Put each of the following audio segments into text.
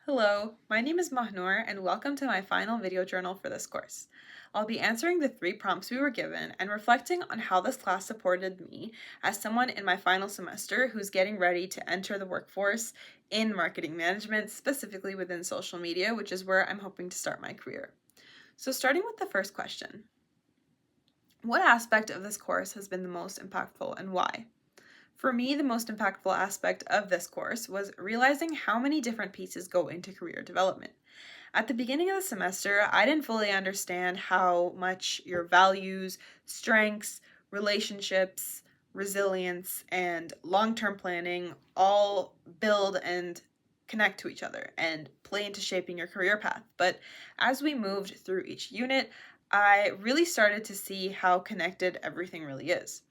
Hello, my name is Mahnur and welcome to my final video journal for this course. I'll be answering the 3 prompts we were given and reflecting on how this class supported me as someone in my final semester who's getting ready to enter the workforce in marketing management, specifically within social media, which is where I'm hoping to start my career. So starting with the first question, what aspect of this course has been the most impactful and why? For me, the most impactful aspect of this course was realizing how many different pieces go into career development. At the beginning of the semester, I didn't fully understand how much your values, strengths, relationships, resilience, and long term planning all build and connect to each other and play into shaping your career path. But as we moved through each unit, I really started to see how connected everything really is.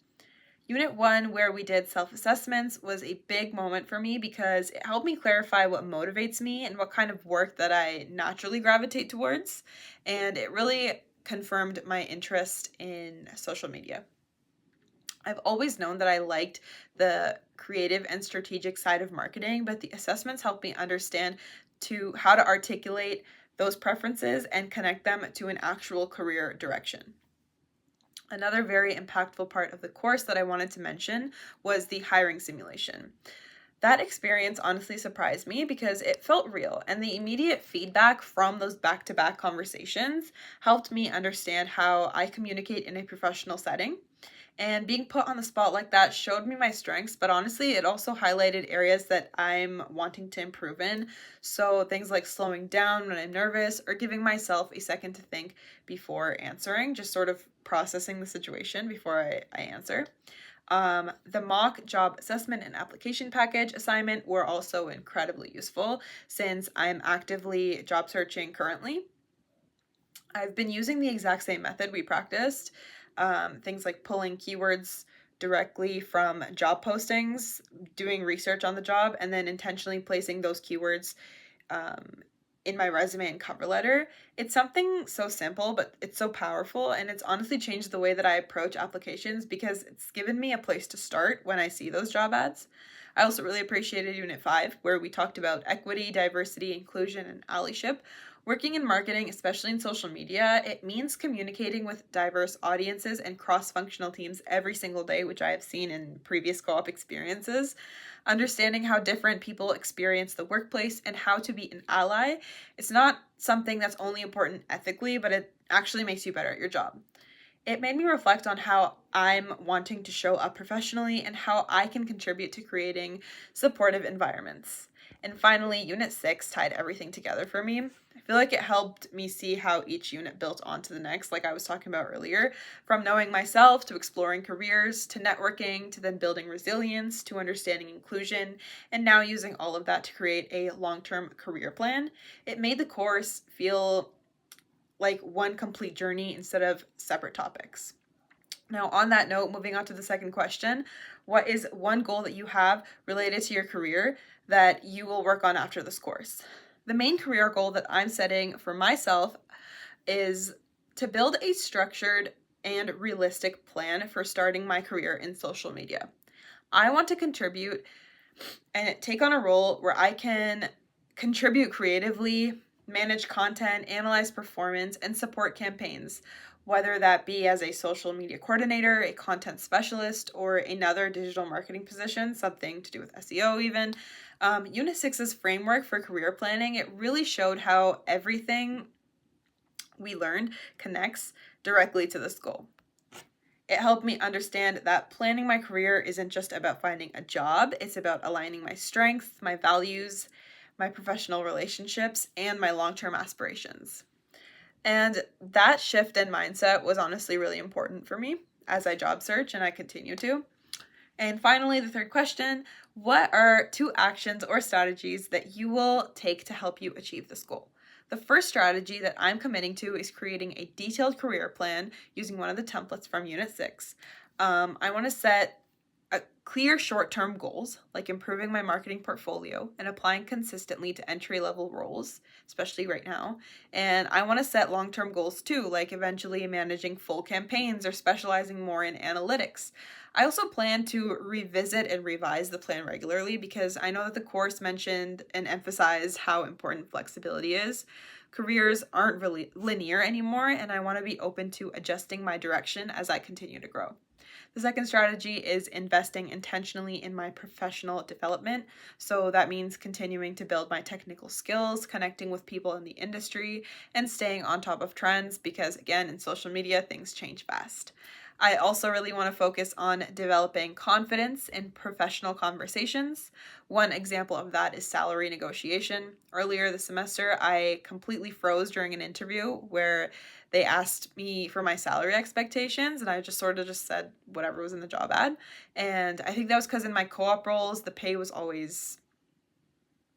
Unit 1, where we did self-assessments, was a big moment for me because it helped me clarify what motivates me and what kind of work that I naturally gravitate towards, and it really confirmed my interest in social media. I've always known that I liked the creative and strategic side of marketing, but the assessments helped me understand how to articulate those preferences and connect them to an actual career direction. Another very impactful part of the course that I wanted to mention was the hiring simulation. That experience honestly surprised me because it felt real, and the immediate feedback from those back-to-back conversations helped me understand how I communicate in a professional setting. And being put on the spot like that showed me my strengths, but honestly, it also highlighted areas that I'm wanting to improve in. So things like slowing down when I'm nervous or giving myself a second to think before answering, just sort of processing the situation before I answer. The mock job assessment and application package assignment were also incredibly useful since I'm actively job searching currently. I've been using the exact same method we practiced, things like pulling keywords directly from job postings, doing research on the job, and then intentionally placing those keywords um, in my resume and cover letter. It's something so simple, but it's so powerful, and it's honestly changed the way that I approach applications because it's given me a place to start when I see those job ads. I also really appreciated Unit 5, where we talked about equity, diversity, inclusion, and allyship. Working in marketing, especially in social media, it means communicating with diverse audiences and cross-functional teams every single day, which I have seen in previous co-op experiences. Understanding how different people experience the workplace and how to be an ally. It's not something that's only important ethically, but it actually makes you better at your job. It made me reflect on how I'm wanting to show up professionally and how I can contribute to creating supportive environments. And finally, Unit 6 tied everything together for me. I feel like it helped me see how each unit built onto the next, like I was talking about earlier, from knowing myself to exploring careers to networking to then building resilience to understanding inclusion, and now using all of that to create a long-term career plan. It made the course feel like one complete journey instead of separate topics. Now, on that note, moving on to the second question, what is one goal that you have related to your career that you will work on after this course? The main career goal that I'm setting for myself is to build a structured and realistic plan for starting my career in social media. I want to contribute and take on a role where I can contribute creatively, manage content, analyze performance, and support campaigns, whether that be as a social media coordinator, a content specialist, or another digital marketing position, something to do with SEO even. Unit 6's framework for career planning, it really showed how everything we learned connects directly to this goal. It helped me understand that planning my career isn't just about finding a job, it's about aligning my strengths, my values, my professional relationships, and my long-term aspirations. And that shift in mindset was honestly really important for me as I job search, and I continue to. And finally, the third question, what are 2 actions or strategies that you will take to help you achieve this goal? The first strategy that I'm committing to is creating a detailed career plan using one of the templates from Unit 6. I want to set clear short-term goals, like improving my marketing portfolio and applying consistently to entry-level roles, especially right now. And I want to set long-term goals too, like eventually managing full campaigns or specializing more in analytics. I also plan to revisit and revise the plan regularly because I know that the course mentioned and emphasized how important flexibility is. Careers aren't really linear anymore, and I want to be open to adjusting my direction as I continue to grow. The second strategy is investing intentionally in my professional development. So that means continuing to build my technical skills, connecting with people in the industry, and staying on top of trends because, again, in social media, things change fast. I also really want to focus on developing confidence in professional conversations. One example of that is salary negotiation. Earlier this semester, I completely froze during an interview where they asked me for my salary expectations, and I just sort of just said whatever was in the job ad. And I think that was because in my co-op roles, the pay was always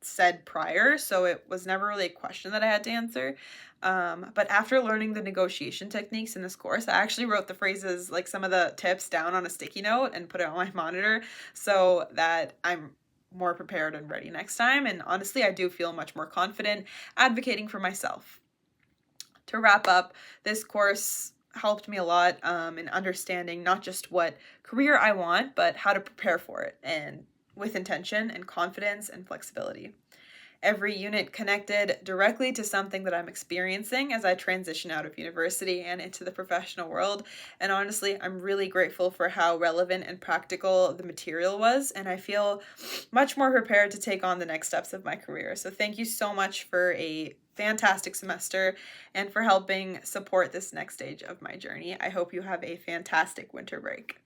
said prior, so it was never really a question that I had to answer. But after learning the negotiation techniques in this course, I actually wrote the phrases, like some of the tips, down on a sticky note and put it on my monitor so that I'm more prepared and ready next time. And honestly, I do feel much more confident advocating for myself. To wrap up, this course helped me a lot in understanding not just what career I want, but how to prepare for it, and with intention and confidence and flexibility. Every unit connected directly to something that I'm experiencing as I transition out of university and into the professional world. And honestly, I'm really grateful for how relevant and practical the material was, and I feel much more prepared to take on the next steps of my career. So thank you so much for a fantastic semester and for helping support this next stage of my journey. I hope you have a fantastic winter break.